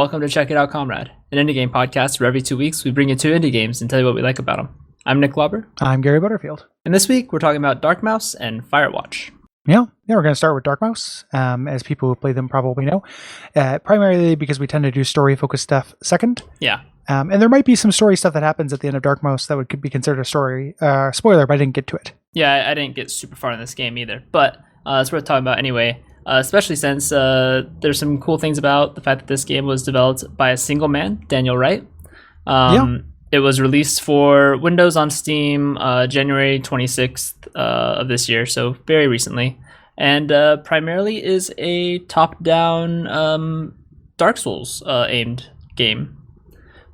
welcome to Check It Out, Comrade, an indie game podcast where every 2 weeks we bring you 2 indie games and tell you what we like about them. I'm Nick Lauber. I'm Gary Butterfield. And this week we're talking about Darkmaus and Firewatch. Yeah, we're going to start with Darkmaus, as people who play them probably know, primarily because we tend to do story-focused stuff second. Yeah. And there might be some story stuff that happens at the end of Darkmaus that would be considered a story spoiler, but I didn't get to it. Yeah, I didn't get super far in this game either, but it's worth talking about anyway. Especially since there's some cool things about the fact that this game was developed by a single man, Daniel Wright. It was released for Windows on Steam January 26th of this year, so very recently. And primarily is a top-down Dark Souls aimed game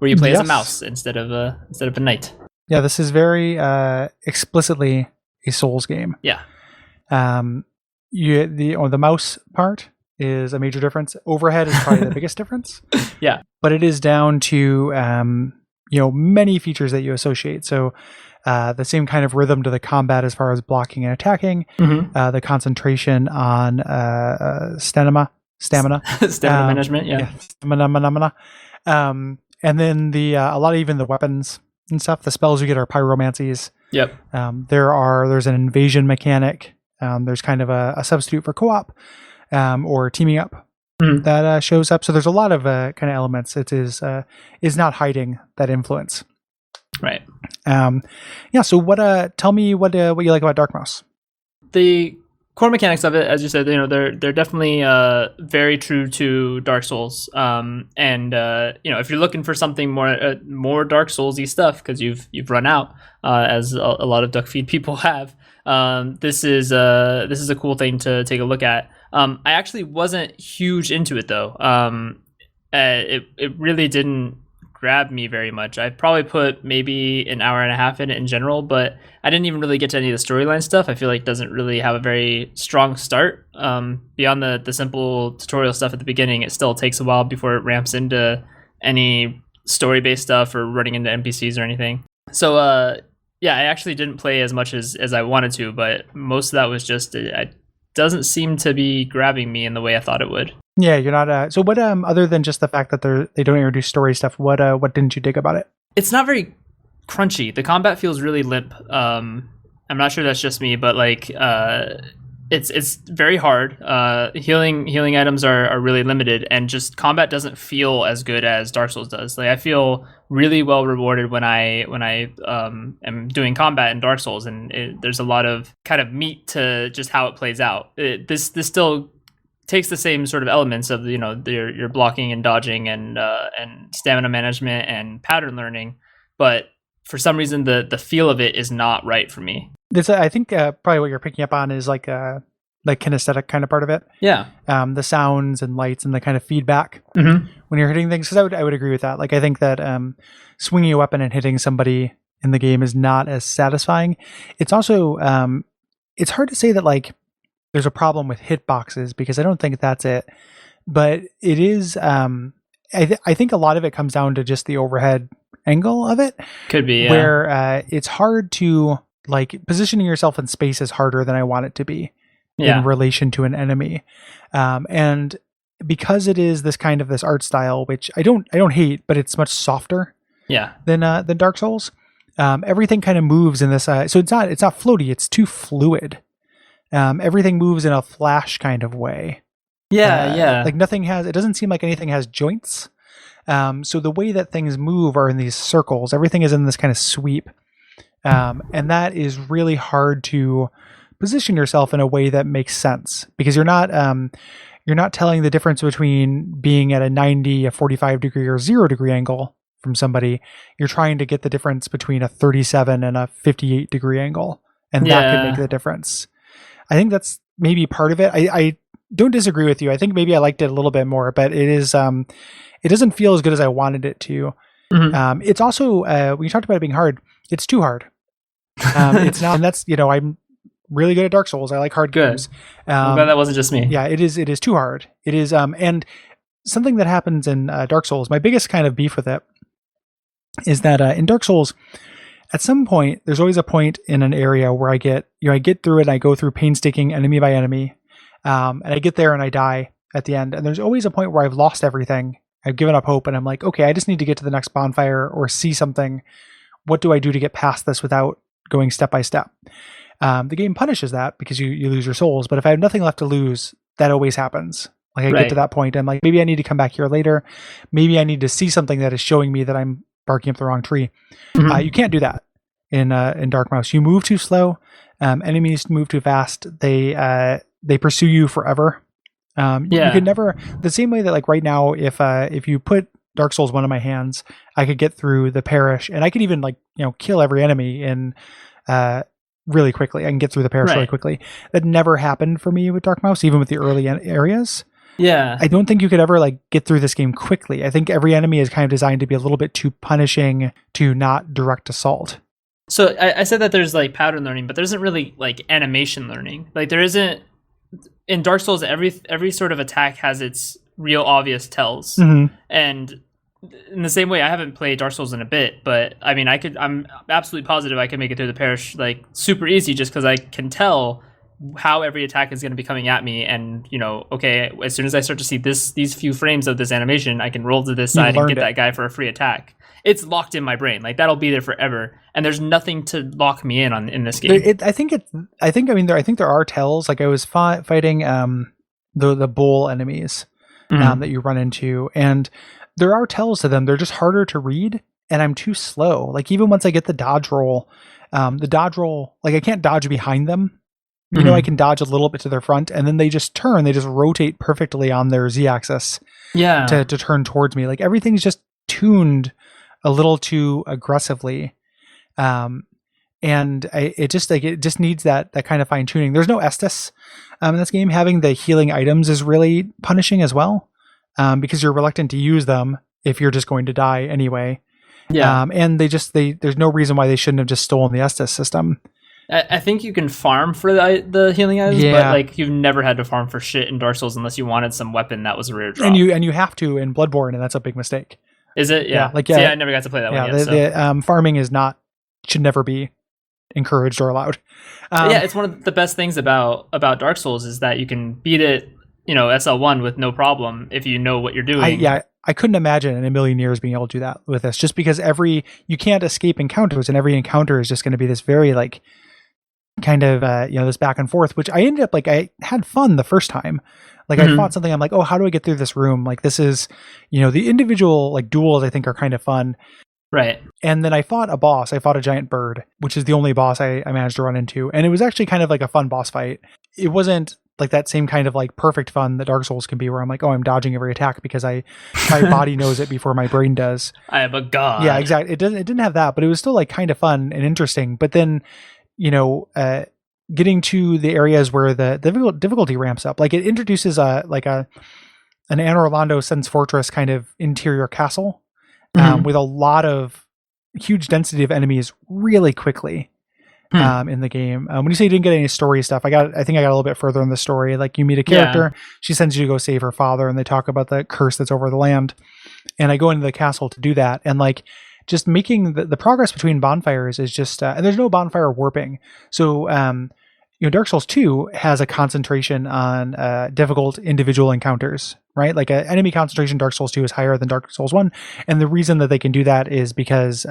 where you play as a mouse instead of a knight. Yeah, this is very explicitly a Souls game. Yeah. The mouse part is a major difference. Overhead is probably the biggest difference. Yeah, but it is down to many features that you associate. So the same kind of rhythm to the combat as far as blocking and attacking. Mm-hmm. The concentration on stamina management. Yeah, stamina. And then a lot of even the weapons and stuff. The spells you get are pyromancies. Yep. There's an invasion mechanic. There's kind of a substitute for co-op or teaming up that shows up. So there's a lot of kind of elements. It is not hiding that influence. Right. So tell me what you like about Darkmaus. The core mechanics of it, as you said, they're definitely very true to Dark Souls. If you're looking for something more Dark Souls-y stuff, because you've run out, as a lot of Duckfeed people have. This is a cool thing to take a look at. I actually wasn't huge into it though. It really didn't grab me very much. I probably put maybe an hour and a half in it in general, but I didn't even really get to any of the storyline stuff. I feel like it doesn't really have a very strong start. Beyond the simple tutorial stuff at the beginning, it still takes a while before it ramps into any story-based stuff or running into NPCs or anything. So yeah, I actually didn't play as much as I wanted to, but most of that was just it doesn't seem to be grabbing me in the way I thought it would. Yeah, you're not. So what? Other than just the fact that they don't introduce story stuff, what didn't you dig about it? It's not very crunchy. The combat feels really limp. I'm not sure that's just me, but like it's very hard. Healing items are really limited, and just combat doesn't feel as good as Dark Souls does. Like I feel really well rewarded when I am doing combat in Dark Souls, and there's a lot of kind of meat to just how it plays out. This still takes the same sort of elements of your blocking and dodging and stamina management and pattern learning, but for some reason the feel of it is not right for me. I think probably what you're picking up on is like kinesthetic kind of part of it. Yeah. The sounds and lights and the kind of feedback when you're hitting things. Because I would agree with that. Like I think that swinging a weapon and hitting somebody in the game is not as satisfying. It's also it's hard to say that like there's a problem with hitboxes because I don't think that's it. But it is. I think a lot of it comes down to just the overhead angle of it. Could be, yeah. Where it's hard to like positioning yourself in space is harder than I want it to be. In relation to an enemy, and because it is this art style, which I don't hate, but it's much softer, than Dark Souls. Everything kind of moves in this, so it's not floaty; it's too fluid. Everything moves in a flash kind of way. Like nothing has. It doesn't seem like anything has joints. So the way that things move are in these circles. Everything is in this kind of sweep, and that is really hard to position yourself in a way that makes sense because you're not telling the difference between being at a 90, a 45 degree or 0 degree angle from somebody. You're trying to get the difference between a 37 and a 58 degree angle, and that could make the difference. I think that's maybe part of it. I don't disagree with you. I think maybe I liked it a little bit more, but it is it doesn't feel as good as I wanted it to. Mm-hmm. It's also when you talked about it being hard, it's too hard. It's not, and that's I'm really good at Dark Souls. I like hard games. I'm glad that wasn't just me. Yeah, it is too hard. It is, and something that happens in Dark Souls, my biggest kind of beef with it is that in Dark Souls, at some point, there's always a point in an area where I get through it and I go through painstaking enemy by enemy, and I get there and I die at the end. And there's always a point where I've lost everything I've given up hope, and I'm like, okay, I just need to get to the next bonfire or see something. What do I do to get past this without going step by step? The game punishes that because you lose your souls. But if I have nothing left to lose, that always happens. Like I get to that point, and like maybe I need to come back here later. Maybe I need to see something that is showing me that I'm barking up the wrong tree. You can't do that in Darkmaus. You move too slow. Enemies move too fast. They pursue you forever. You could never, the same way that like right now, if you put Dark Souls 1 in my hands, I could get through the parish, and I could even like, kill every enemy in really quickly. I can get through the parish really quickly. That never happened for me with Darkmaus, even with the early areas. Yeah. I don't think you could ever like get through this game quickly. I think every enemy is kind of designed to be a little bit too punishing to not direct assault. So I said that there's like pattern learning, but there isn't really like animation learning. Like there isn't in Dark Souls, every sort of attack has its real obvious tells. And in the same way, I haven't played Dark Souls in a bit, but I mean, I'm absolutely positive I can make it through the parish like super easy just because I can tell how every attack is going to be coming at me, and okay, as soon as I start to see these few frames of this animation, I can roll to this side and get that guy for a free attack. It's locked in my brain, like that'll be there forever, and there's nothing to lock me in this game. I think there are tells. Like I was fighting the bull enemies that you run into, and there are tells to them. They're just harder to read, and I'm too slow. Like even once I get the dodge roll, like I can't dodge behind them. I can dodge a little bit to their front, and then they just turn. They just rotate perfectly on their Z-axis to turn towards me. Like everything's just tuned a little too aggressively. And it just needs that kind of fine tuning. There's no Estus in this game. Having the healing items is really punishing as well, because you're reluctant to use them if you're just going to die anyway. And there's no reason why they shouldn't have just stolen the Estus system. I think you can farm for the healing items, but like you've never had to farm for shit in Dark Souls unless you wanted some weapon that was a rare drop. And you have to in Bloodborne, and that's a big mistake. Is it? Yeah. Like See, I never got to play that one yet. The farming should never be encouraged or allowed. It's one of the best things about Dark Souls is that you can beat it, SL1 with no problem if you know what you're doing. I couldn't imagine in a million years being able to do that with this, just because you can't escape encounters, and every encounter is just going to be this very like kind of this back and forth, which I ended up like I had fun the first time. Like I fought something, I'm like, oh, how do I get through this room? Like this is, the individual like duels I think are kind of fun. Right. And then I fought a boss. I fought a giant bird, which is the only boss I managed to run into. And it was actually kind of like a fun boss fight. It wasn't like that same kind of like perfect fun that Dark Souls can be, where I'm like, oh, I'm dodging every attack because my body knows it before my brain does. I am a god. Yeah, exactly. It didn't have that, but it was still like kind of fun and interesting. But then, getting to the areas where the difficulty ramps up, like it introduces an Anor Londo Sen's Fortress kind of interior castle with a lot of huge density of enemies really quickly in the game. When you say you didn't get any story stuff, I think I got a little bit further in the story. Like you meet a character, she sends you to go save her father, and they talk about the curse that's over the land. And I go into the castle to do that, and like just making the progress between bonfires is just and there's no bonfire warping. So Dark Souls 2 has a concentration on difficult individual encounters, right? Like an enemy concentration, Dark Souls 2 is higher than Dark Souls 1. And the reason that they can do that is because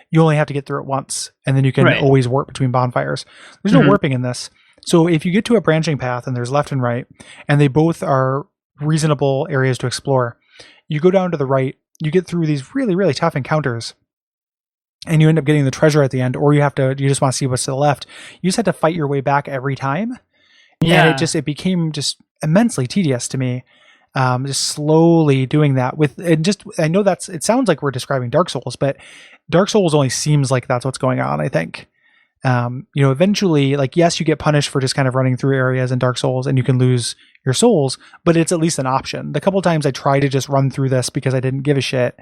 you only have to get through it once, and then you can always warp between bonfires. There's no warping in this. So if you get to a branching path and there's left and right, and they both are reasonable areas to explore, you go down to the right, you get through these really, really tough encounters, and you end up getting the treasure at the end, or you just want to see what's to the left. You just have to fight your way back every time. Yeah. And it became just immensely tedious to me. Just slowly doing that I know it sounds like we're describing Dark Souls, but Dark Souls only seems like that's what's going on, I think. Eventually, like, yes, you get punished for just kind of running through areas in Dark Souls, and you can lose your souls, but it's at least an option. The couple of times I tried to just run through this because I didn't give a shit,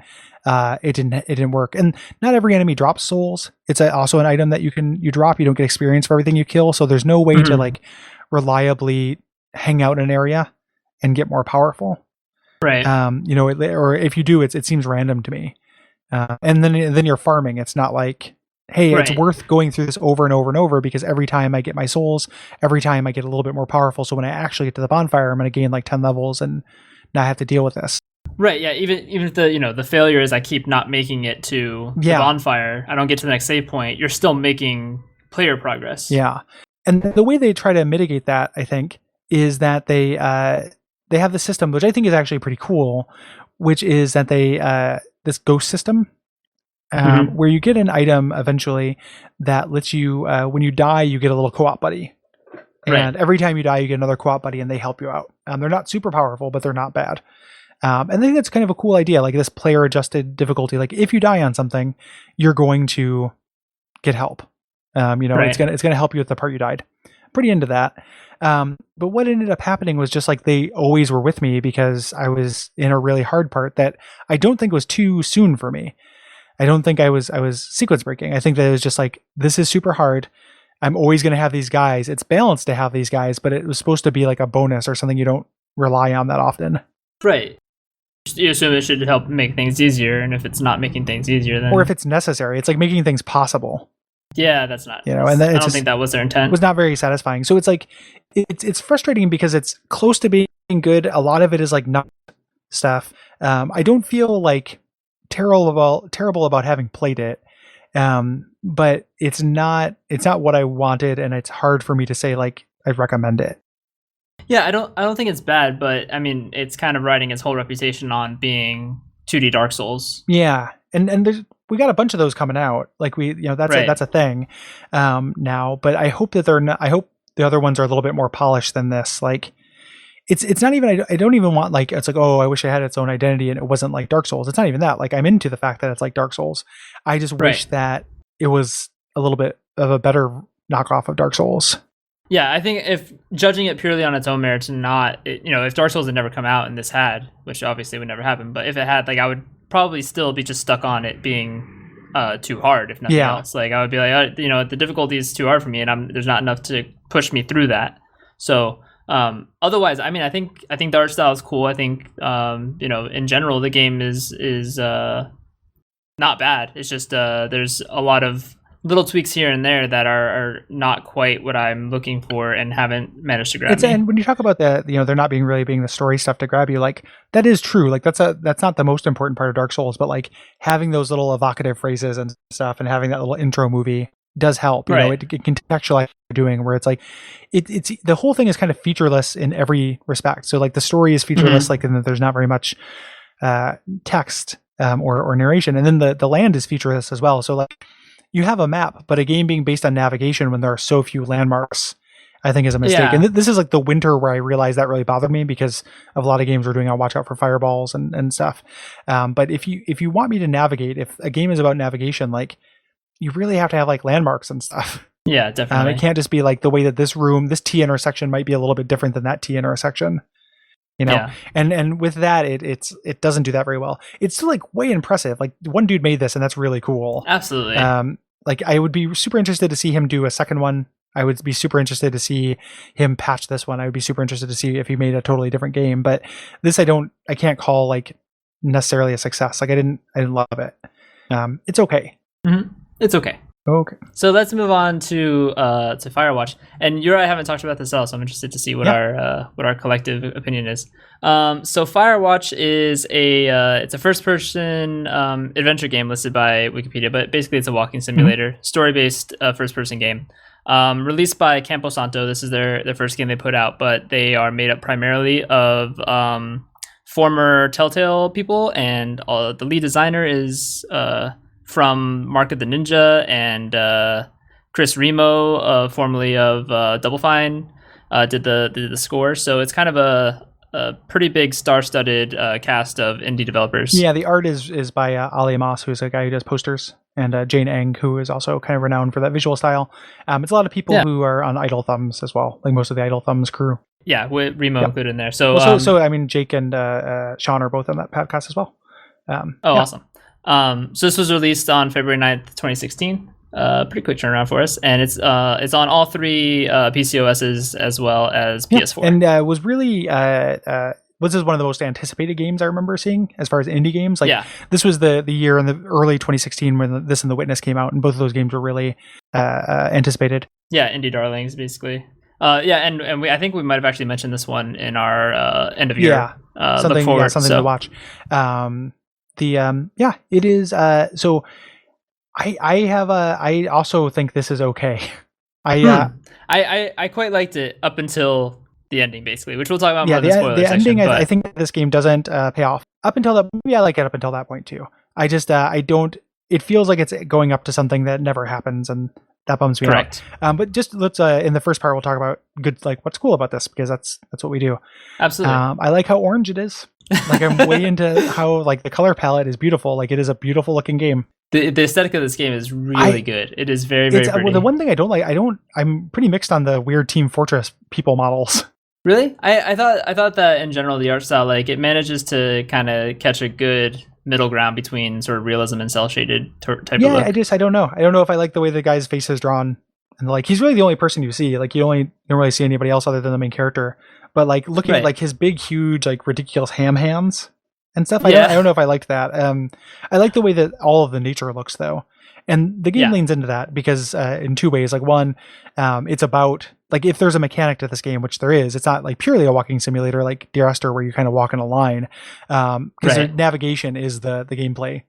it didn't work. And not every enemy drops souls. It's also an item that you drop. You don't get experience for everything you kill, so there's no way to like reliably hang out in an area and get more powerful. Right. Or if you do, it seems random to me. And then you're farming. It's not like, hey, it's worth going through this over and over and over, because every time I get my souls, every time I get a little bit more powerful. So when I actually get to the bonfire, I'm going to gain like 10 levels and not have to deal with this. Right, yeah, even if the failure is I keep not making it to the bonfire, I don't get to the next save point, you're still making player progress. Yeah. And the way they try to mitigate that, I think, is that they have the system, which I think is actually pretty cool, which is that they this ghost system where you get an item eventually that lets you when you die, you get a little co-op buddy. And every time you die, you get another co-op buddy, and they help you out. They're not super powerful, but they're not bad. And I think that's kind of a cool idea, like this player-adjusted difficulty. Like if you die on something, you're going to get help. It's gonna help you with the part you died. Pretty into that. But what ended up happening was just like they always were with me because I was in a really hard part that I don't think was too soon for me. I don't think I was sequence breaking. I think that it was just like, this is super hard. I'm always going to have these guys. It's balanced to have these guys, but it was supposed to be like a bonus or something you don't rely on that often. Right. You assume it should help make things easier, and if it's not making things easier, then... Or if it's necessary, it's like making things possible. Yeah, that's not... And I don't think that was their intent. It was not very satisfying. So it's like, it's frustrating because it's close to being good. A lot of it is like not stuff. I don't feel like terrible about having played it. But it's not what I wanted, and it's hard for me to say like I'd recommend it. Yeah, I don't think it's bad, but I mean, it's kind of riding its whole reputation on being 2D Dark Souls. Yeah, and we got a bunch of those coming out. Like that's a thing now. But I hope that I hope the other ones are a little bit more polished than this. Like it's not even. I don't even want like it's like, oh, I wish it had its own identity and it wasn't like Dark Souls. It's not even that. Like I'm into the fact that it's like Dark Souls. I just wish that it was a little bit of a better knockoff of Dark Souls. Yeah, I think if judging it purely on its own merits and if Dark Souls had never come out and this had, which obviously would never happen, but if it had, like I would probably still be just stuck on it being too hard, if nothing else. Like I would be like, the difficulty is too hard for me, and there's not enough to push me through that. So otherwise, I mean, I think the art style is cool. I think in general the game is not bad. It's just there's a lot of little tweaks here and there that are not quite what I'm looking for and haven't managed to grab me. And when you talk about that, they're not being the story stuff to grab you, like that is true. Like that's not the most important part of Dark Souls, but like having those little evocative phrases and stuff and having that little intro movie does help. It can contextualize what you're doing, where it's like it's the whole thing is kind of featureless in every respect. So like the story is featureless, like in that there's not very much text or narration, and then the land is featureless as well. So like you have a map, but a game being based on navigation when there are so few landmarks, I think is a mistake. Yeah. And this is like the winter where I realized that really bothered me because of a lot of games we're doing on watch out for fireballs and stuff. But if you want me to navigate, if a game is about navigation, like you really have to have like landmarks and stuff. Yeah, definitely. It can't just be like the way that this T intersection might be a little bit different than that T intersection. Yeah. And with that, it doesn't do that very well. It's still like way impressive. Like one dude made this, and that's really cool. Absolutely. Like I would be super interested to see him do a second one. I would be super interested to see him patch this one. I would be super interested to see if he made a totally different game. But this, I can't call like necessarily a success. Like I didn't love it. It's okay. Mm-hmm. It's okay. Okay. So let's move on to Firewatch. And you and I haven't talked about this at all, so I'm interested to see what our collective opinion is. So Firewatch is it's a first-person adventure game listed by Wikipedia, but basically it's a walking simulator, story-based first-person game. Released by Campo Santo. This is their first game they put out, but they are made up primarily of former Telltale people, and the lead designer is from Mark of the Ninja, and Chris Remo, formerly of Double Fine, did the score. So it's kind of a pretty big star-studded cast of indie developers. Yeah, the art is by Ali Amos, who's a guy who does posters, and Jane Eng, who is also kind of renowned for that visual style. It's a lot of people who are on Idle Thumbs as well, like most of the Idle Thumbs crew. Yeah, with Remo included in there. So, I mean, Jake and Sean are both on that podcast as well. Awesome. So this was released on February 9th, 2016. Pretty quick turnaround for us, and it's on all three PC OSs as well as PS4. And was really was this one of the most anticipated games I remember seeing as far as indie games. Like this was the year in the early 2016 when this and The Witness came out, and both of those games were really anticipated. Yeah, indie darlings basically. And I think we might have actually mentioned this one in our end of year something look forward. Something to watch. It is. So I also think this is okay. I quite liked it up until the ending, basically, which we'll talk about more in the spoiler the section. ending, I think this game doesn't pay off up until that. Maybe I like it up until that point too. I just I don't. It feels like it's going up to something that never happens, and that bums me out. But just let's in the first part we'll talk about what's cool about this, because that's what we do. Absolutely. I like how orange it is. Like I'm way into how the color palette is beautiful. Like it is a beautiful looking game. The aesthetic of this game is really good. It is very, very pretty. Well, the one thing I don't like, I'm pretty mixed on the weird Team Fortress people models. Really? I thought that in general the art style, it manages to kind of catch a good middle ground between sort of realism and cell shaded type of look. Yeah, I don't know. I don't know if I like the way the guy's face is drawn, and he's really the only person you see. You don't really see anybody else other than the main character. But looking at his big, huge, ridiculous ham hands and stuff. I don't know if I liked that. I like the way that all of the nature looks though. And the game leans into that because in two ways. One, it's about if there's a mechanic to this game, which there is, it's not purely a walking simulator like Dear Esther, where you kind of walk in a line. Because navigation is the gameplay,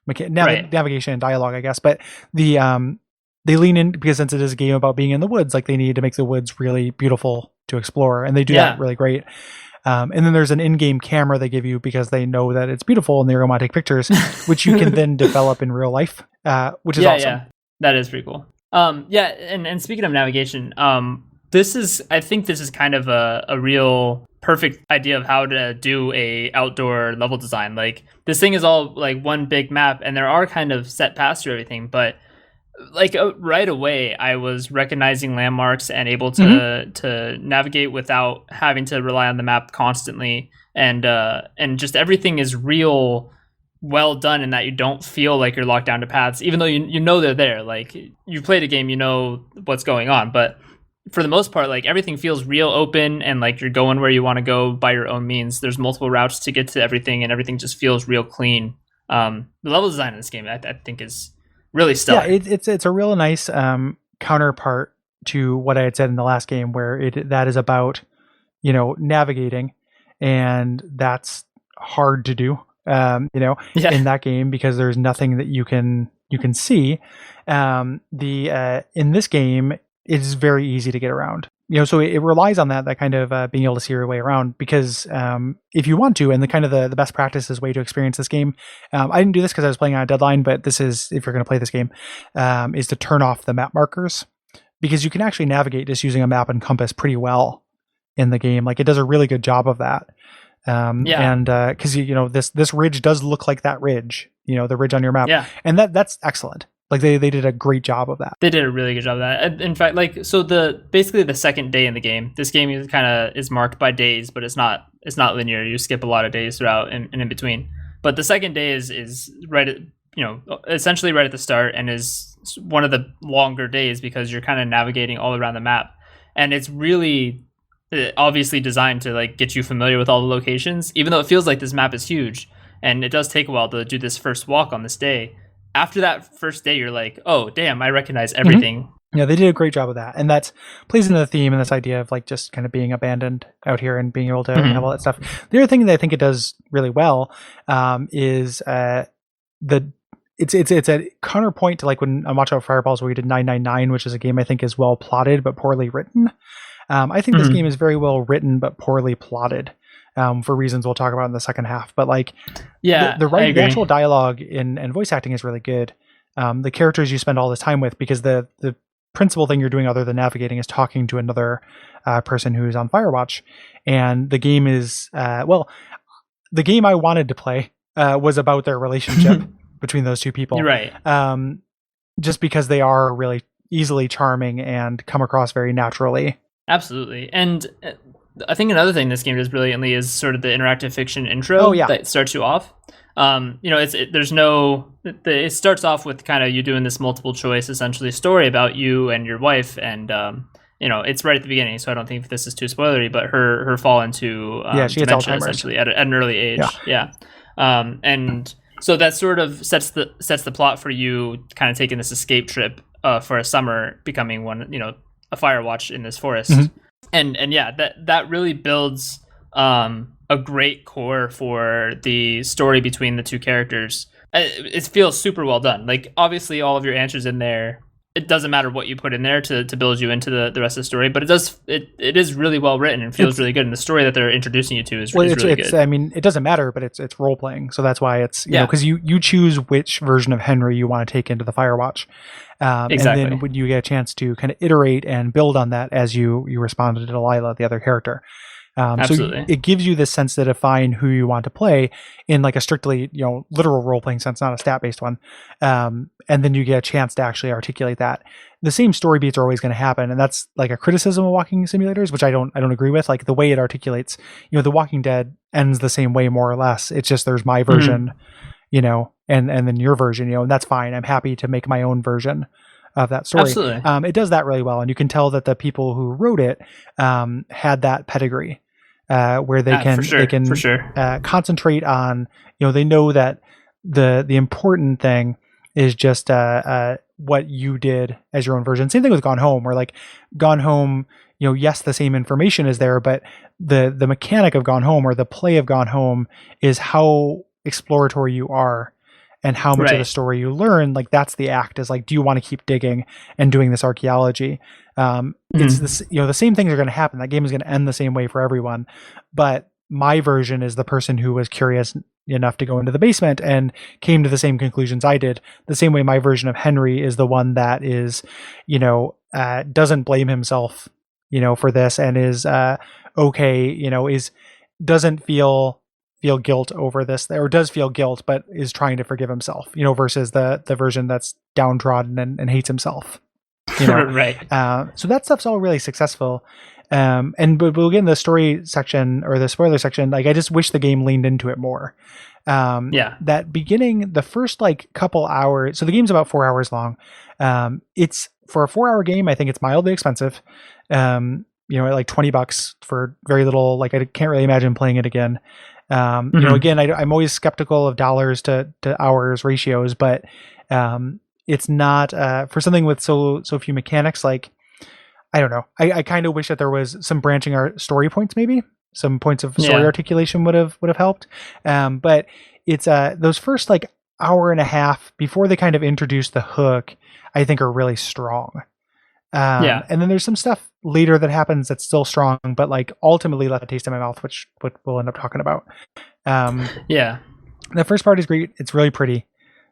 navigation and dialogue, I guess. But the they lean in because since it is a game about being in the woods, they need to make the woods really beautiful to explore, and they do that really great. And then there's an in-game camera they give you because they know that it's beautiful and they want to take pictures, which you can then develop in real life, which is awesome. Yeah, that is pretty cool. And speaking of navigation, I think this is kind of a real perfect idea of how to do a outdoor level design. This thing is all one big map, and there are kind of set paths to everything, but right away I was recognizing landmarks and able to navigate without having to rely on the map constantly, and just everything is real well done in that you don't feel like you're locked down to paths, even though you know they're there. You played a game, you know what's going on, but for the most part everything feels real open, and you're going where you want to go by your own means. There's multiple routes to get to everything, and everything just feels real clean. The level design in this game I think is really stellar. Yeah, it's a real nice counterpart to what I had said in the last game, where that is about navigating, and that's hard to do in that game because there's nothing that you can see. In this game it's very easy to get around. So it relies on that kind of being able to see your way around, because if you want to, and the best practices way to experience this game, I didn't do this because I was playing on a deadline, but this is, if you're going to play this game, is to turn off the map markers, because you can actually navigate just using a map and compass pretty well in the game. It does a really good job of that. And because this ridge does look like that ridge, the ridge on your map, and that's excellent. They did a great job of that. They did a really good job of that. In fact, basically the second day in the game, this game is marked by days, but it's not linear. You skip a lot of days throughout and in between. But the second day is right at essentially right at the start, and is one of the longer days because you're kind of navigating all around the map, and it's really obviously designed to get you familiar with all the locations, even though it feels like this map is huge, and it does take a while to do this first walk on this day. After that first day, you're like, oh, damn, I recognize everything. Mm-hmm. Yeah, they did a great job of that. And that plays into the theme and this idea of just kind of being abandoned out here and being able to have all that stuff. The other thing that I think it does really well is it's a counterpoint to when on Watch Out Fireballs, where we did 999, which is a game I think is well plotted but poorly written. I think this game is very well written but poorly plotted. For reasons we'll talk about in the second half, but the actual dialogue and voice acting is really good. The characters you spend all this time with, because the principal thing you're doing other than navigating is talking to another person who's on Firewatch, and the game is the game I wanted to play was about their relationship between those two people, right? Just because they are really easily charming and come across very naturally. Absolutely, and I think another thing this game does brilliantly is sort of the interactive fiction intro that starts you off. It starts off with kind of you doing this multiple choice, essentially story about you and your wife, and it's right at the beginning, so I don't think this is too spoilery, but her fall into she gets Alzheimer's essentially at an early age. And so that sort of sets the plot for you, kind of taking this escape trip for a summer, becoming a Firewatch in this forest. and yeah, that really builds a great core for the story between the two characters. It feels super well done. Like, obviously all of your answers in there, it doesn't matter what you put in there to build you into the rest of the story, but it is really well written and feels really good, and the story that they're introducing you to is really good. I mean, it doesn't matter, but it's role playing, so that's why it's, you know, because you choose which version of Henry you want to take into the Firewatch, exactly. And then when you get a chance to kind of iterate and build on that as you respond to Delilah, the other character. So it gives you this sense to define who you want to play in like a strictly, you know, literal role-playing sense, not a stat-based one. And then you get a chance to actually articulate that. The same story beats are always going to happen, and that's like a criticism of walking simulators, which I don't agree with. Like the way it articulates, you know, The Walking Dead ends the same way more or less. It's just there's my version, you know, and then your version, you know, and that's fine. I'm happy to make my own version of that story. Absolutely. It does that really well, and you can tell that the people who wrote it had that pedigree, where they can concentrate on, you know, they know that the important thing is just what you did as your own version. Same thing with Gone Home, where like Gone Home, you know, yes, the same information is there, but the mechanic of Gone Home or the play of Gone Home is how exploratory you are and how much of the story you learn. Like that's the act, is like, do you want to keep digging and doing this archaeology? It's this, you know, the same things are going to happen. That game is going to end the same way for everyone, but my version is the person who was curious enough to go into the basement and came to the same conclusions I did. The same way my version of Henry is the one that is, you know, doesn't blame himself, you know, for this, and is okay, you know, doesn't feel guilt over this, or does feel guilt but is trying to forgive himself, you know, versus the version that's downtrodden and hates himself, you know. So that stuff's all really successful. But we'll get in the story section or the spoiler section. Like, I just wish the game leaned into it more. That beginning, the first like couple hours, so the game's about 4 hours long. It's, for a 4-hour game, I think it's mildly expensive. You know, like $20 for very little. Like, I can't really imagine playing it again. You know, again, I'm always skeptical of dollars to hours ratios, but it's not for something with so few mechanics. Like, I don't know. I kind of wish that there was some branching our story points, maybe some points of story articulation would have helped. But it's those first like hour and a half before they kind of introduce the hook, I think are really strong. And then there's some stuff later that happens that's still strong, but like ultimately left a taste in my mouth, which we'll end up talking about. The first part is great. It's really pretty.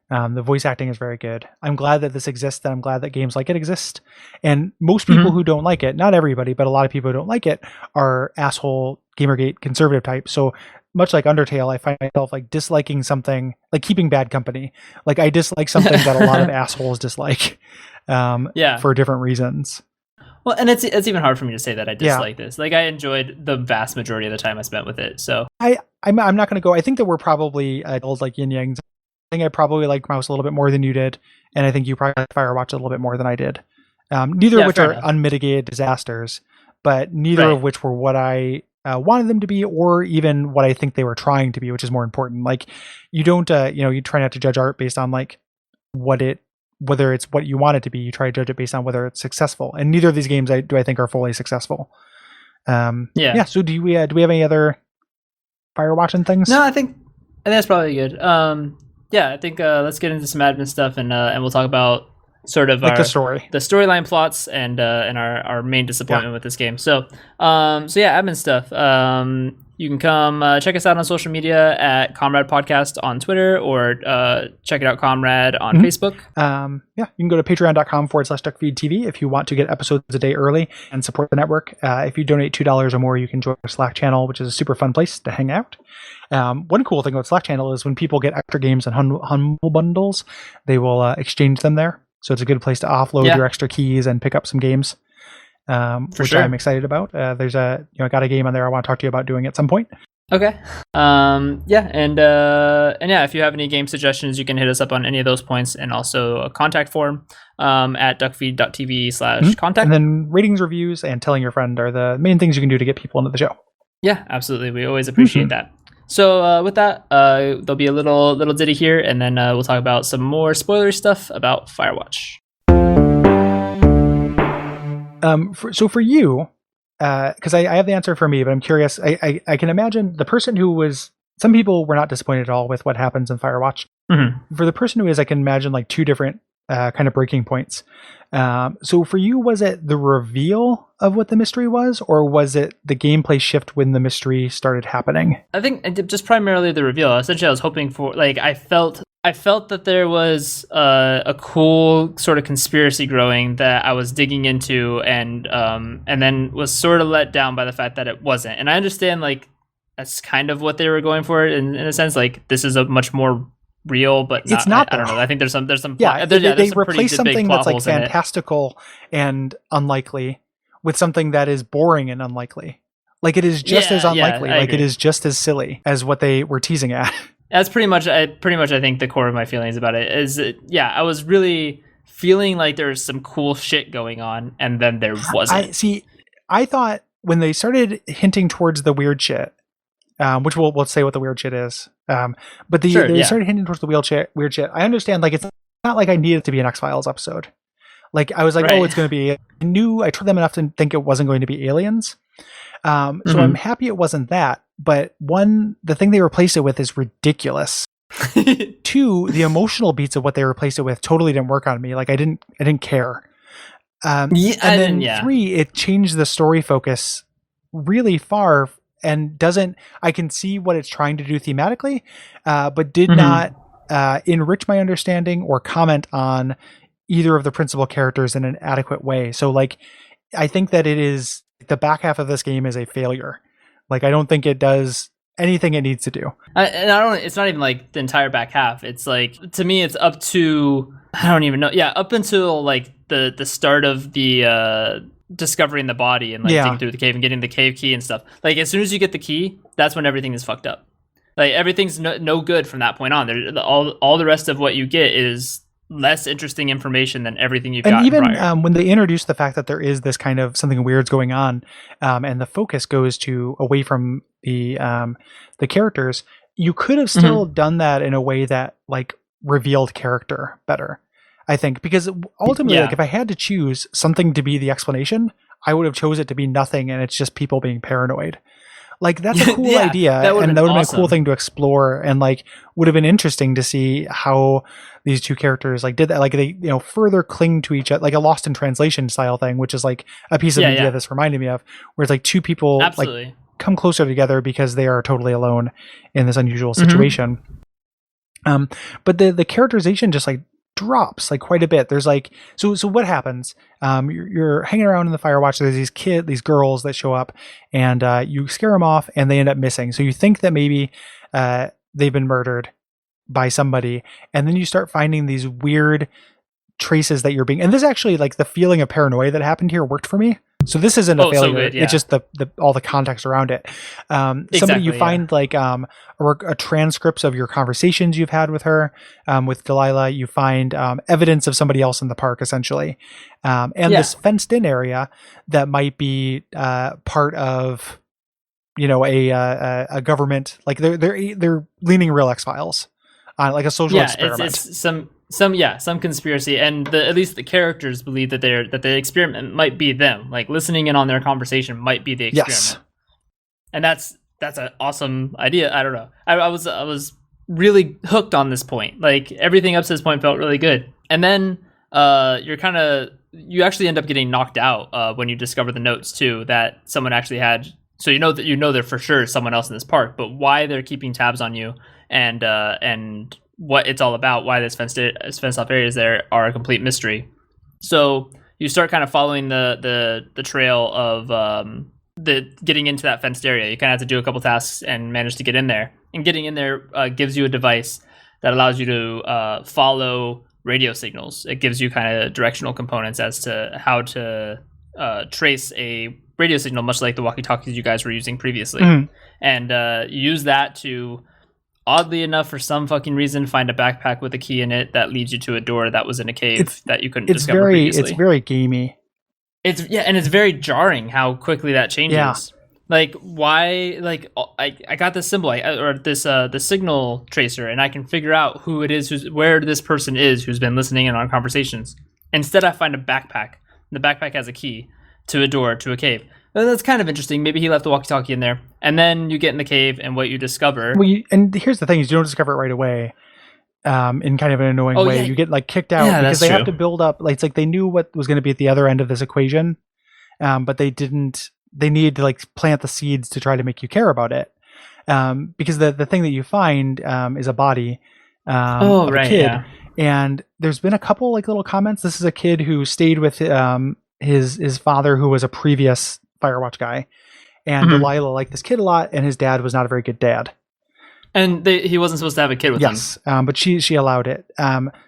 The voice acting is very good. I'm glad that this exists, and I'm glad that games like it exist. And most people who don't like it, not everybody, but a lot of people who don't like it, are asshole Gamergate conservative types. So much like Undertale, I find myself like disliking something, like keeping bad company. Like I dislike something that a lot of assholes dislike for different reasons. Well, and it's even hard for me to say that I dislike this. Like, I enjoyed the vast majority of the time I spent with it. So I'm not going to go. I think that we're probably old like yin yangs. I think I probably like Mouse a little bit more than you did, and I think you probably like Firewatch a little bit more than I did. Neither of which are unmitigated disasters, but neither of which were what I wanted them to be, or even what I think they were trying to be, which is more important. Like, you don't, you try not to judge art based on like whether it's what you want it to be. You try to judge it based on whether it's successful, and neither of these games I think are fully successful. So do we have any other Firewatching things? No, I think that's probably good. I think let's get into some admin stuff, and we'll talk about sort of like the storyline plots, and our main disappointment with this game. So admin stuff. You can come check us out on social media at Comrade Podcast on Twitter, or check it out, Comrade, on Facebook. You can go to patreon.com/Duckfeed.tv if you want to get episodes a day early and support the network. If you donate $2 or more, you can join our Slack channel, which is a super fun place to hang out. One cool thing about Slack channel is when people get extra games and humble bundles, they will exchange them there. So it's a good place to offload your extra keys and pick up some games. Which I'm excited about. There's I got a game on there I want to talk to you about doing at some point. Okay. If you have any game suggestions, you can hit us up on any of those points, and also a contact form at Duckfeed.tv/contact. And then ratings, reviews, and telling your friend are the main things you can do to get people into the show. Yeah, absolutely. We always appreciate that. So with that, there'll be a little ditty here, and then we'll talk about some more spoilery stuff about Firewatch. So for you, because I have the answer for me, but I'm curious. I can imagine the person who was. Some people were not disappointed at all with what happens in Firewatch. Mm-hmm. For the person who is, I can imagine like two different kind of breaking points. So for you, was it the reveal of what the mystery was, or was it the gameplay shift when the mystery started happening? I think just primarily the reveal. Essentially, I was hoping for, like, I felt that there was a cool sort of conspiracy growing that I was digging into, and then was sort of let down by the fact that it wasn't. And I understand, like, that's kind of what they were going for in a sense. Like, this is a much more real, but it's not. I don't know. I think there's some. Yeah, they replace something that's like fantastical fantastical and unlikely with something that is boring and unlikely. Like, it is just as unlikely. Like, it is just as silly as what they were teasing at. That's pretty much I think the core of my feelings about it is, I was really feeling like there was some cool shit going on, and then there wasn't. I thought when they started hinting towards the weird shit, which we'll say what the weird shit is. But they started hinting towards the weird shit. I understand, like, it's not like I needed it to be an X-Files episode. Like, I was like, right. Oh, it's going to be. I tried them enough to think it wasn't going to be aliens. So I'm happy it wasn't that. But one, the thing they replaced it with is ridiculous. Two, the emotional beats of what they replaced it with totally didn't work on me. Like, I didn't care. Three, it changed the story focus really far and doesn't. I can see what it's trying to do thematically, but did not enrich my understanding or comment on either of the principal characters in an adequate way. So, like, I think that it is the back half of this game is a failure. Like, I don't think it does anything it needs to do. It's not even like the entire back half. It's like, to me, it's up to, I don't even know. Yeah, up until like the start of the discovering the body and like digging through the cave and getting the cave key and stuff. Like, as soon as you get the key, that's when everything is fucked up. Like, everything's no good from that point on. All the rest of what you get is less interesting information than everything you've got. And even when they introduce the fact that there is this kind of something weird's going on, and the focus goes away from the characters, you could have still done that in a way that, like, revealed character better, I think, because ultimately, like, if I had to choose something to be the explanation, I would have chose it to be nothing, and it's just people being paranoid. Like, that's a cool idea, and that would have been a cool thing to explore, and, like, would have been interesting to see how these two characters, like, did that. Like, they, further cling to each other, like a Lost in Translation style thing, which is like a piece of media this reminded me of, where it's like two people like come closer together because they are totally alone in this unusual situation. But the characterization just like drops like quite a bit. There's like, so what happens? You're hanging around in the Firewatch. There's these girls that show up, and you scare them off, and they end up missing. So you think that maybe they've been murdered by somebody, and then you start finding these weird traces that you're being. And this actually, like, the feeling of paranoia that happened here worked for me. So this isn't a failure. So good, it's just the all the context around it. Somebody you find like a transcripts of your conversations you've had with her, with Delilah. You find evidence of somebody else in the park, essentially, and this fenced in area that might be part of, a government. Like, they're leaning real X-Files on, like, a social experiment. It's some conspiracy, and at least the characters believe that the experiment might be them. Like, listening in on their conversation might be the experiment. And that's an awesome idea. I don't know. I was really hooked on this point. Like, everything up to this point felt really good. And then you actually end up getting knocked out when you discover the notes too, that someone actually had. So they're for sure someone else in this park, but why they're keeping tabs on you and what it's all about, why this fenced off areas there are a complete mystery. So you start kind of following the trail of the getting into that fenced area. You kind of have to do a couple tasks and manage to get in there. And getting in there gives you a device that allows you to follow radio signals. It gives you kind of directional components as to how to trace a radio signal, much like the walkie-talkies you guys were using previously. And use that to, oddly enough, for some fucking reason, find a backpack with a key in it that leads you to a door that was in a cave that you couldn't discover previously. It's very gamey. And it's very jarring how quickly that changes. Yeah. Like, why? Like, I got this symbol the signal tracer, and I can figure out who it is, where this person is who's been listening in on conversations. Instead, I find a backpack. The backpack has a key to a door to a cave. That's kind of interesting. Maybe he left the walkie-talkie in there, and then you get in the cave, and what you discover. And here's the thing: is you don't discover it right away. In kind of an annoying way, yeah. you get like kicked out because they have to build up. Like it's like they knew what was going to be at the other end of this equation, but they didn't. They needed to like plant the seeds to try to make you care about it, because the thing that you find is a body of a kid, and there's been a couple like little comments. This is a kid who stayed with his father, who was a previous Firewatch guy, and Delilah liked this kid a lot, and his dad was not a very good dad. And he wasn't supposed to have a kid with him. Yes, but she allowed it.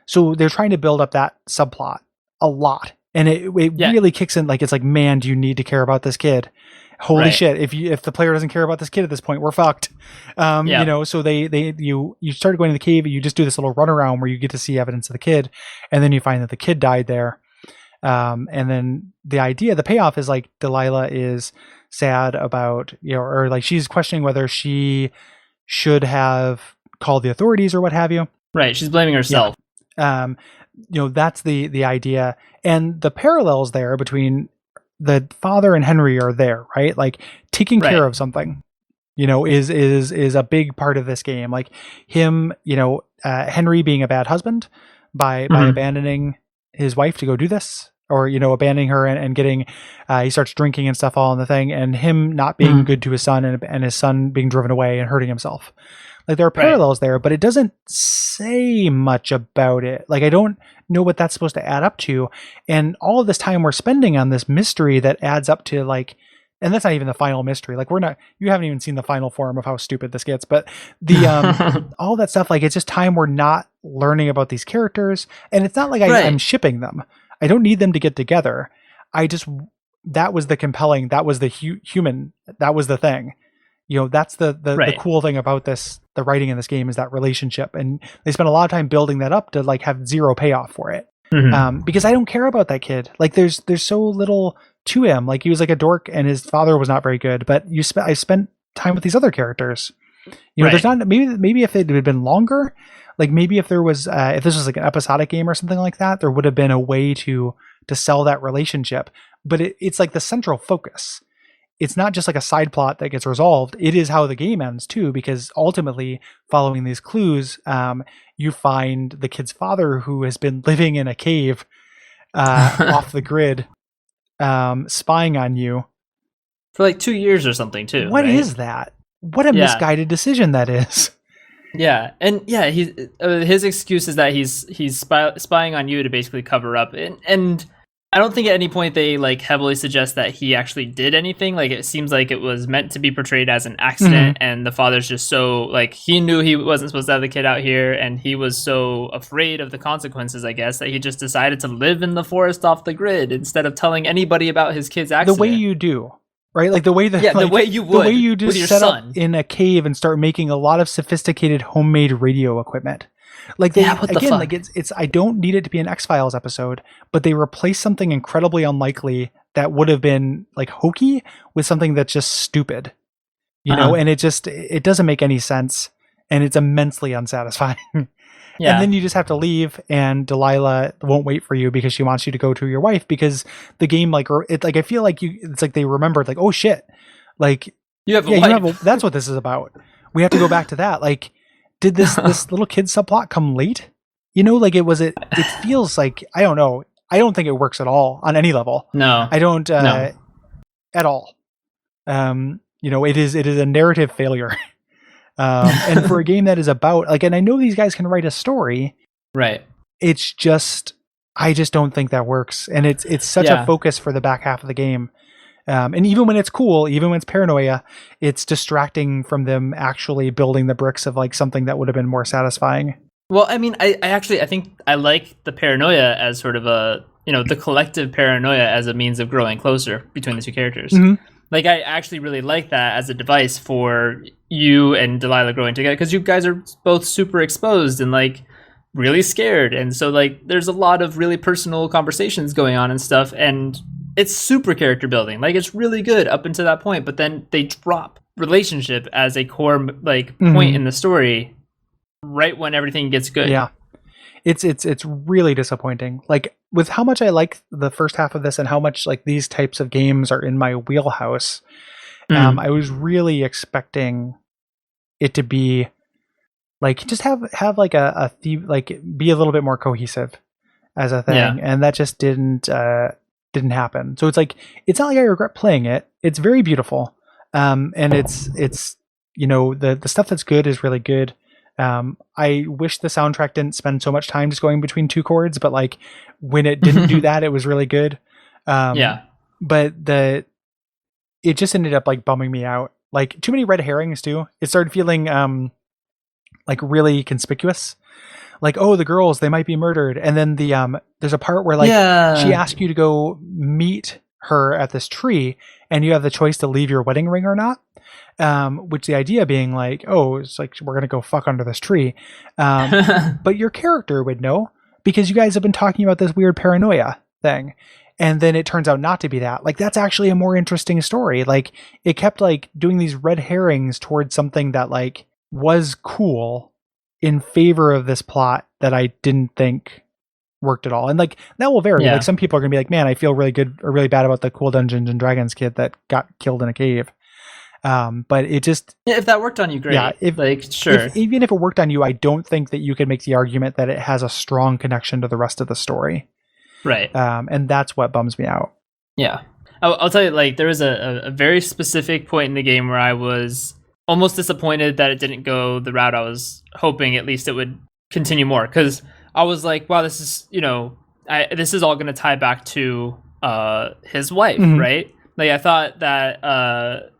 So they're trying to build up that subplot a lot, and it really kicks in. Like it's like, man, do you need to care about this kid? Holy shit! If the player doesn't care about this kid at this point, we're fucked. You know. So you start going to the cave, and you just do this little runaround where you get to see evidence of the kid, and then you find that the kid died there. And then the payoff is like Delilah is sad about, or like she's questioning whether she should have called the authorities or what have you. Right. She's blaming herself. Yeah. That's the idea. And the parallels there between the father and Henry are there, right? Like taking care of something, is a big part of this game. Like him, Henry being a bad husband by abandoning his wife to go do this, or, abandoning her and getting, he starts drinking and stuff all in the thing, and him not being good to his son and his son being driven away and hurting himself. Like there are parallels there, but it doesn't say much about it. Like I don't know what that's supposed to add up to. And all of this time we're spending on this mystery that adds up to like, and that's not even the final mystery. Like you haven't even seen the final form of how stupid this gets, but the, all that stuff, like it's just time we're not learning about these characters. And it's not like I'm shipping them. I don't need them to get together. That was the compelling, that was the human, that was the thing. That's the cool thing about this, the writing in this game is that relationship. And they spent a lot of time building that up to like have zero payoff for it. Because I don't care about that kid. Like there's so little to him. Like he was like a dork and his father was not very good, but I spent time with these other characters. There's not, maybe if it had been longer, like maybe if there was, if this was like an episodic game or something like that, there would have been a way to sell that relationship. But it's like the central focus. It's not just like a side plot that gets resolved. It is how the game ends too, because ultimately following these clues, you find the kid's father who has been living in a cave, off the grid, spying on you for like 2 years or something too. What is that? What a misguided decision that is. Yeah, and his excuse is that he's spying on you to basically cover up, and I don't think at any point they like heavily suggest that he actually did anything. Like it seems like it was meant to be portrayed as an accident, and the father's just so like he knew he wasn't supposed to have the kid out here, and he was so afraid of the consequences, I guess, that he just decided to live in the forest off the grid instead of telling anybody about his kid's accident. The way you do. Right, like the way the way you would, the way you just with your set son. up in a cave and start making a lot of sophisticated homemade radio equipment. Like like it's I don't need it to be an X-Files episode, but they replace something incredibly unlikely that would have been like hokey with something that's just stupid, and it doesn't make any sense, and it's immensely unsatisfying. Yeah. And then you just have to leave, and Delilah won't wait for you because she wants you to go to your wife, because the game, like, I feel like it's like they remembered, like, oh shit, like you have a wife. That's what this is about. We have to go back to that. Like, did this little kid subplot come late? It feels like, I don't know. I don't think it works at all on any level. No, I don't at all. It is a narrative failure. And for a game that is about like, and I know these guys can write a story, right? It's just, I just don't think that works. And it's such a focus for the back half of the game. And even when it's cool, even when it's paranoia, it's distracting from them actually building the bricks of like something that would have been more satisfying. Well, I mean, I think I like the paranoia as sort of a, the collective paranoia as a means of growing closer between the two characters. Like, I actually really like that as a device for you and Delilah growing together, because you guys are both super exposed and, like, really scared. And so, like, there's a lot of really personal conversations going on and stuff, and it's super character building. Like, it's really good up until that point, but then they drop relationship as a core, like, point in the story right when everything gets good. Yeah. It's really disappointing. Like, with how much I like the first half of this and how much like these types of games are in my wheelhouse, I was really expecting it to be like just have like a theme, like be a little bit more cohesive as a thing, and that just didn't happen. So it's like it's not like I regret playing it. It's very beautiful, and it's the stuff that's good is really good. I wish the soundtrack didn't spend so much time just going between two chords, but like when it didn't do that, it was really good. But it just ended up like bumming me out. Like too many red herrings too. It started feeling like really conspicuous. Like, oh, the girls, they might be murdered. And then there's a part where like she asks you to go meet her at this tree and you have the choice to leave your wedding ring or not. Which the idea being like, oh, it's like we're gonna go fuck under this tree. But your character would know because you guys have been talking about this weird paranoia thing. And then it turns out not to be that. Like that's actually a more interesting story. Like it kept like doing these red herrings towards something that like was cool in favor of this plot that I didn't think worked at all. And like that will vary. Like some people are gonna be like, man, I feel really good or really bad about the cool Dungeons and Dragons kid that got killed in a cave. But it just if that worked on you, great. Yeah, even if it worked on you, I don't think that you could make the argument that it has a strong connection to the rest of the story. Right. And that's what bums me out. Yeah. I'll tell you, like, there was a very specific point in the game where I was almost disappointed that it didn't go the route I was hoping at least it would continue more. Because I was like, wow, this is, this is all going to tie back to his wife, right? Like, I thought that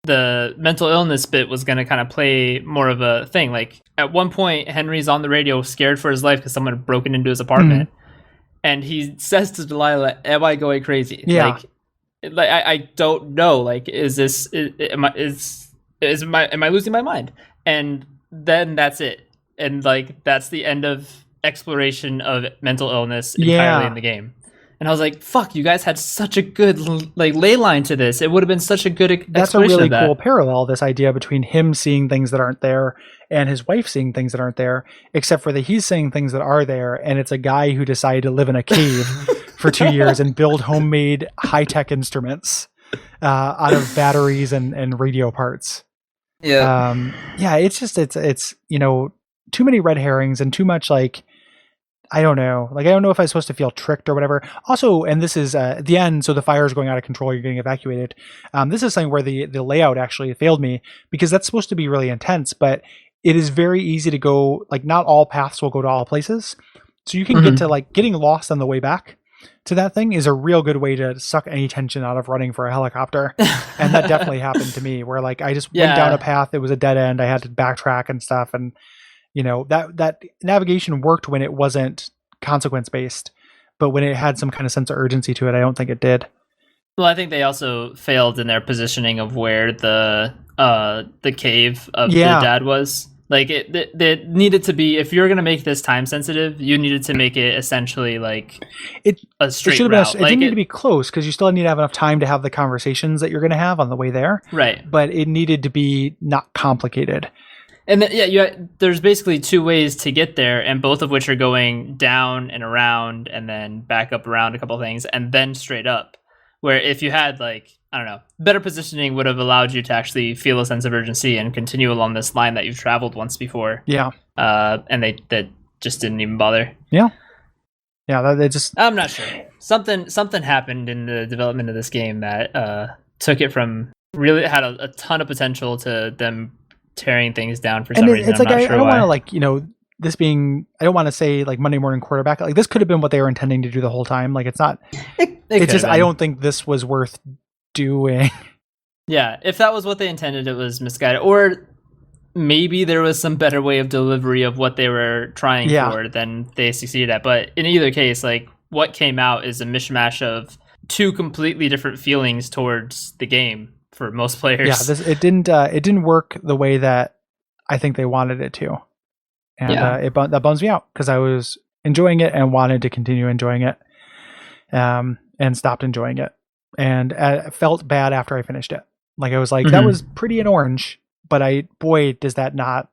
the mental illness bit was going to kind of play more of a thing. Like, at one point, Henry's on the radio scared for his life because someone had broken into his apartment. And he says to Delilah, "Am I going crazy?" Yeah. Like I don't know. Like, am I losing my mind? And then that's it. And like that's the end of exploration of mental illness entirely in the game. And I was like, "Fuck! You guys had such a good like ley line to this. It would have been such a good That's a really cool parallel. This idea between him seeing things that aren't there and his wife seeing things that aren't there, except for that he's seeing things that are there, and it's a guy who decided to live in a cave for 2 years and build homemade high-tech instruments out of batteries and radio parts. Yeah, it's just it's too many red herrings and too much like. I don't know. Like, I don't know if I'm supposed to feel tricked or whatever. Also, and this is at the end, so the fire is going out of control, you're getting evacuated. This is something where the layout actually failed me because that's supposed to be really intense, but it is very easy to go, like, not all paths will go to all places. So you can get to, like, getting lost on the way back to that thing is a real good way to suck any tension out of running for a helicopter. And that definitely happened to me where, like, I just went down a path, it was a dead end, I had to backtrack and stuff, and that navigation worked when it wasn't consequence based, but when it had some kind of sense of urgency to it, I don't think it did. Well, I think they also failed in their positioning of where the cave of the dad was. Like it needed to be, if you're going to make this time sensitive, you needed to make it essentially like a straight route. It didn't need to be close because you still need to have enough time to have the conversations that you're going to have on the way there. Right. But it needed to be not complicated. And then, there's basically two ways to get there, and both of which are going down and around, and then back up around a couple of things, and then straight up. Where if you had, like, I don't know, better positioning would have allowed you to actually feel a sense of urgency and continue along this line that you've traveled once before. Yeah. And they just didn't even bother. Yeah. Yeah, they just... I'm not sure. Something happened in the development of this game that took it from really had a ton of potential to them tearing things down for some reason. It's like I don't want to like this being I don't want to say like Monday morning quarterback. Like this could have been what they were intending to do the whole time. Like it's not. It's just I don't think this was worth doing. Yeah, if that was what they intended, it was misguided, or maybe there was some better way of delivery of what they were trying for than they succeeded at. But in either case, like what came out is a mishmash of two completely different feelings towards the game. For most players, it didn't work the way that I think they wanted it to, and that bums me out because I was enjoying it and wanted to continue enjoying it, and stopped enjoying it, and I felt bad after I finished it. Like I was like, that was pretty in orange, but does not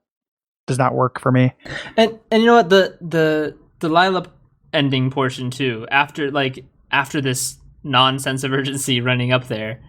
work for me. And you know what, the Delilah ending portion too, after this non-sense of urgency running up there,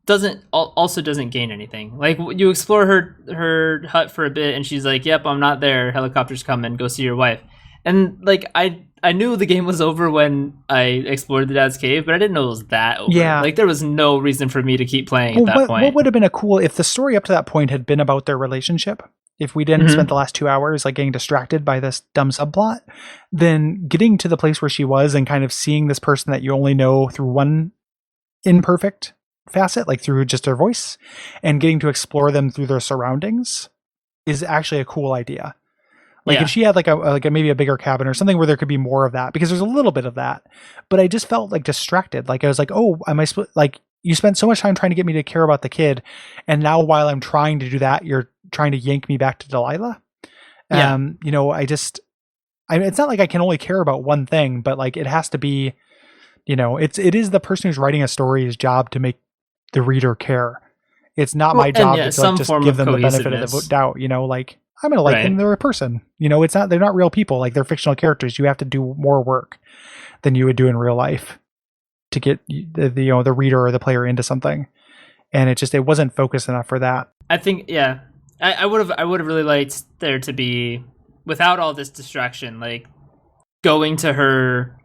doesn't gain anything. Like, you explore her hut for a bit, and she's like, "Yep, I'm not there. Helicopters coming. Go see your wife." And like, I knew the game was over when I explored the dad's cave, but I didn't know it was that over. Yeah. Like, there was no reason for me to keep playing at that point. What would have been if the story up to that point had been about their relationship? If we didn't spend the last 2 hours like getting distracted by this dumb subplot, then getting to the place where she was and kind of seeing this person that you only know through one imperfect facet, like through just their voice, and getting to explore them through their surroundings is actually a cool idea. Like, if she had like a maybe a bigger cabin or something where there could be more of that, because there's a little bit of that, but I just felt like distracted. Like, I was like, oh, like, you spent so much time trying to get me to care about the kid, and now while I'm trying to do that, you're trying to yank me back to Delilah. Yeah. You know, it's not like I can only care about one thing, but like, it has to be, you know, it is the person who's writing a story's job to make the reader care. It's not my job to like, just give them the benefit of the doubt, you know, like, I'm going to like them. They're a person, you know, they're not real people. Like, they're fictional characters. You have to do more work than you would do in real life to get the reader or the player into something. And it wasn't focused enough for that. I think, yeah, I would have really liked there to be, without all this distraction, like going to her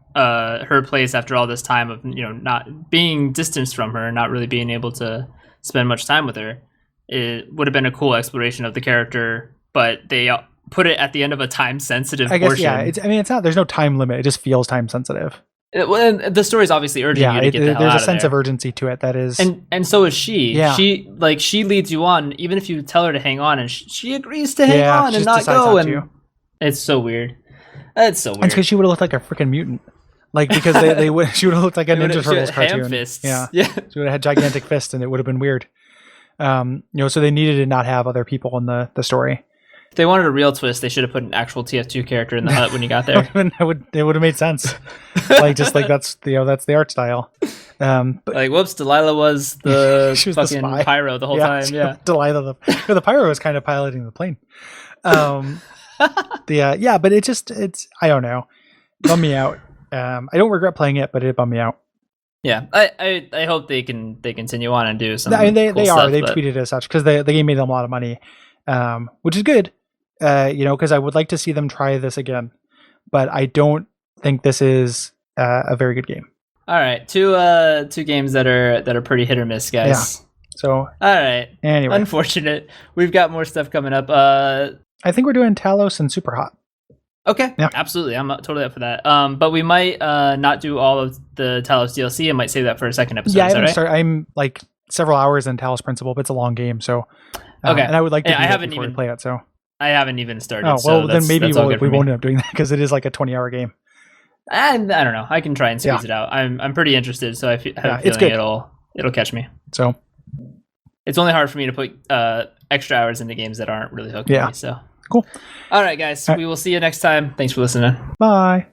place after all this time of, you know, not being distanced from her and not really being able to spend much time with her. It would have been a cool exploration of the character, but they put it at the end of a time sensitive portion. I guess, yeah. It's not. There's no time limit. It just feels time sensitive. Well, the story's obviously urging you to get the hell out of there. There's a sense of urgency to it that is, and so is she. Yeah. She leads you on, even if you tell her to hang on, and she agrees to hang on and not go. And it's so weird. It's so weird. It's because she would have looked like a freaking mutant. Like, because she would have looked like a Ninja Turtles cartoon. Fists. Yeah. She would have had gigantic fists, and it would have been weird. You know, so they needed to not have other people in the story. If they wanted a real twist, they should have put an actual TF2 character in the hut when you got there. It would have made sense. Like, just like that's the art style. But, like, whoops, Delilah was the she was fucking the pyro the whole time. Yeah, Delilah, the pyro was kind of piloting the plane. But it's I don't know, bummed me out. I don't regret playing it, but it bummed me out. Yeah, I hope they continue on and do some. I mean, they cool are. stuff, They've tweeted as such because the game made them a lot of money, which is good. You know, because I would like to see them try this again, but I don't think this is a very good game. All right, two games that are pretty hit or miss, guys. Yeah. So all right. Anyway, unfortunate. We've got more stuff coming up. I think we're doing Talos and Super Hot. Okay, yeah. Absolutely. I'm totally up for that. But we might not do all of the Talos DLC. I might save that for a second episode. Yeah, I'm like several hours in Talos Principle, but it's a long game, so okay. And I would like to I haven't even play it. So I haven't even started. Oh well, so then maybe we won't me. end up doing that because it is like a 20-hour game. And I don't know. I can try and squeeze it out. I'm pretty interested, so I have a feeling it'll catch me. So it's only hard for me to put extra hours into games that aren't really hooking me. So cool. All right, guys. We will see you next time. Thanks for listening. Bye.